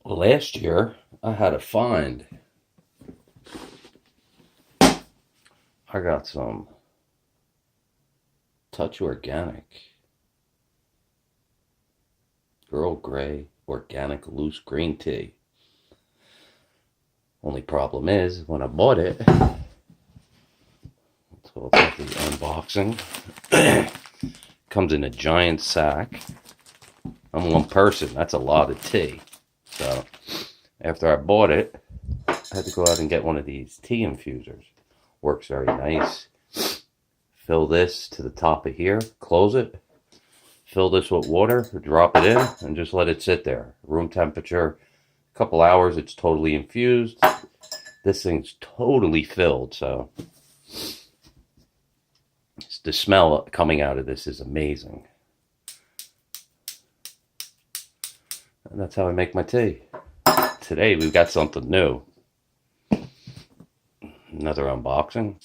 Last year, I had a find. I got some Touch Organic Earl Grey Organic Loose Green Tea. Only problem is, when I bought it, so I'll take the unboxing. Comes in a giant sack. I'm one person. That's a lot of tea. So after I bought it, I had to go out and get one of these tea infusers. Works very nice. Fill this to the top of here. Close it. Fill this with water. Drop it in and just let it sit there. Room temperature. A couple hours. It's totally infused. This thing's totally filled. So the smell coming out of this is amazing. And that's how I make my tea. Today we've got something new. Another unboxing.